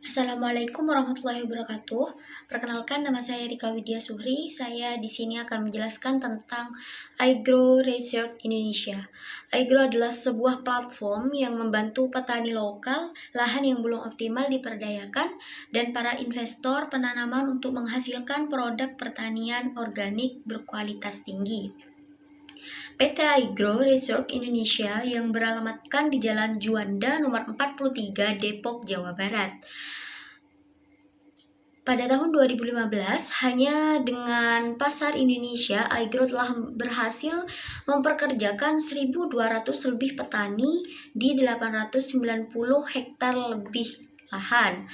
Assalamualaikum warahmatullahi wabarakatuh. Perkenalkan, nama saya Rika Widya Suhri. Saya di sini akan menjelaskan tentang iGrow Research Indonesia. iGrow adalah sebuah platform yang membantu petani lokal, lahan yang belum optimal diperdayakan, dan para investor penanaman untuk menghasilkan produk pertanian organik berkualitas tinggi. PT iGrow Research Indonesia yang beralamatkan di Jalan Juanda nomor 43 Depok, Jawa Barat. Pada tahun 2015, hanya dengan pasar Indonesia, iGrow telah berhasil memperkerjakan 1.200 lebih petani di 890 hektar lebih lahan.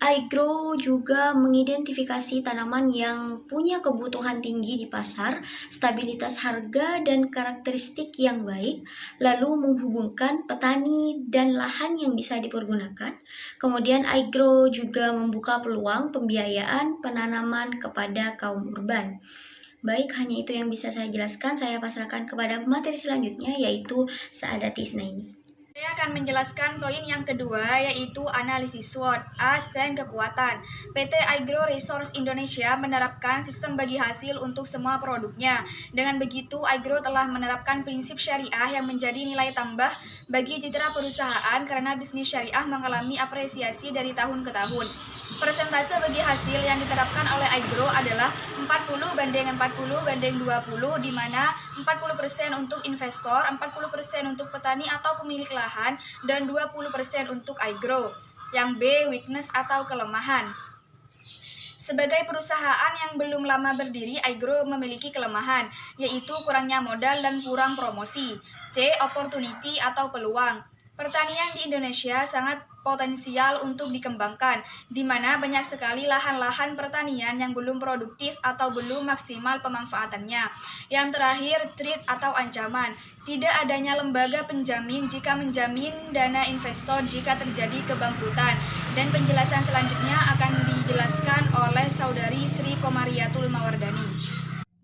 iGrow juga mengidentifikasi tanaman yang punya kebutuhan tinggi di pasar, stabilitas harga, dan karakteristik yang baik, lalu menghubungkan petani dan lahan yang bisa dipergunakan. Kemudian iGrow juga membuka peluang pembiayaan penanaman kepada kaum urban. Baik, hanya itu yang bisa saya jelaskan. Saya pasrahkan kepada materi selanjutnya, yaitu Saadati Isnaini. Saya akan menjelaskan poin yang kedua, yaitu analisis SWOT, A. Strength kekuatan. PT iGrow Resource Indonesia menerapkan sistem bagi hasil untuk semua produknya. Dengan begitu, iGrow telah menerapkan prinsip syariah yang menjadi nilai tambah bagi citra perusahaan karena bisnis syariah mengalami apresiasi dari tahun ke tahun. Persentase bagi hasil yang diterapkan oleh iGrow adalah 40/40/20, di mana 40% untuk investor, 40% untuk petani atau pemilik lahan, dan 20% untuk iGrow. Yang B, weakness atau kelemahan. Sebagai perusahaan yang belum lama berdiri, iGrow memiliki kelemahan, yaitu kurangnya modal dan kurang promosi. C, opportunity atau peluang. Pertanian di Indonesia sangat potensial untuk dikembangkan, di mana banyak sekali lahan-lahan pertanian yang belum produktif atau belum maksimal pemanfaatannya. Yang terakhir, threat atau ancaman. Tidak adanya lembaga penjamin jika menjamin dana investor jika terjadi kebangkrutan. Dan penjelasan selanjutnya akan dijelaskan oleh Saudari Sri Komariatul Mawardani.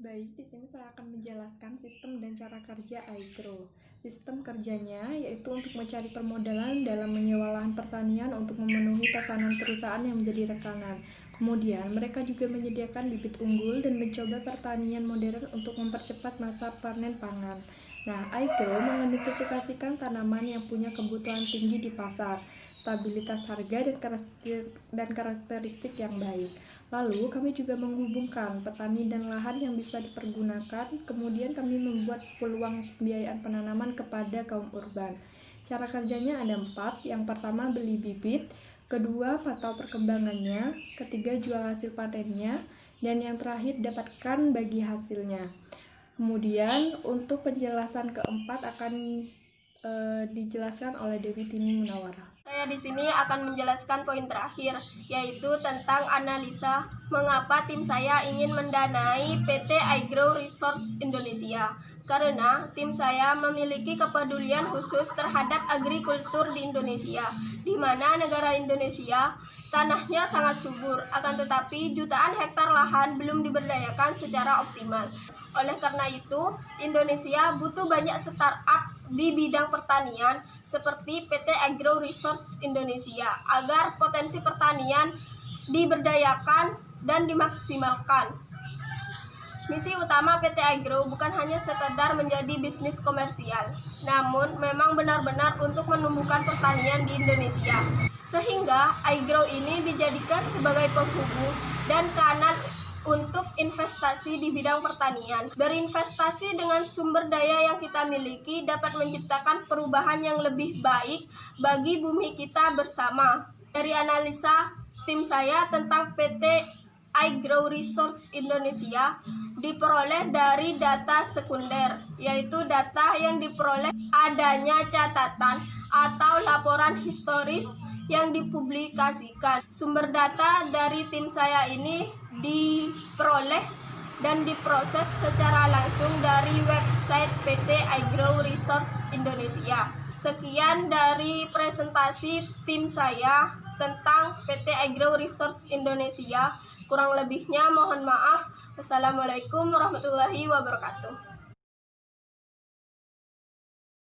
Baik, di sini saya akan menjelaskan sistem dan cara kerja iGrow. Sistem kerjanya yaitu untuk mencari permodalan dalam menyewa lahan pertanian untuk memenuhi pesanan perusahaan yang menjadi rekanan. Kemudian, mereka juga menyediakan bibit unggul dan mencoba pertanian modern untuk mempercepat masa panen pangan. Nah, iGrow mengidentifikasikan tanaman yang punya kebutuhan tinggi di pasar, stabilitas harga, dan karakteristik yang baik. Lalu, kami juga menghubungkan petani dan lahan yang bisa dipergunakan, kemudian kami membuat peluang pembiayaan penanaman kepada kaum urban. Cara kerjanya ada 4, yang pertama beli bibit, kedua pantau perkembangannya, ketiga jual hasil panennya, dan yang terakhir dapatkan bagi hasilnya. Kemudian, untuk penjelasan keempat akan dijelaskan oleh Dewi Tini Munawara. Saya di sini akan menjelaskan poin terakhir, yaitu tentang analisa mengapa tim saya ingin mendanai PT iGrow Resource Indonesia. Karena tim saya memiliki kepedulian khusus terhadap agrikultur di Indonesia, di mana negara Indonesia tanahnya sangat subur, akan tetapi jutaan hektar lahan belum diberdayakan secara optimal. Oleh karena itu, Indonesia butuh banyak startup di bidang pertanian seperti PT iGrow Resource Indonesia agar potensi pertanian diberdayakan dan dimaksimalkan. Misi utama PT iGrow bukan hanya sekedar menjadi bisnis komersial, namun memang benar-benar untuk menumbuhkan pertanian di Indonesia. Sehingga iGrow ini dijadikan sebagai penghubung dan kanal untuk investasi di bidang pertanian. Berinvestasi dengan sumber daya yang kita miliki dapat menciptakan perubahan yang lebih baik bagi bumi kita bersama. Dari analisa tim saya tentang PT iGrow Resource Indonesia diperoleh dari data sekunder, yaitu data yang diperoleh adanya catatan atau laporan historis yang dipublikasikan. Sumber data dari tim saya ini diperoleh dan diproses secara langsung dari website PT iGrow Resource Indonesia. Sekian dari presentasi tim saya tentang PT iGrow Resource Indonesia. Kurang lebihnya mohon maaf. Wassalamualaikum warahmatullahi wabarakatuh.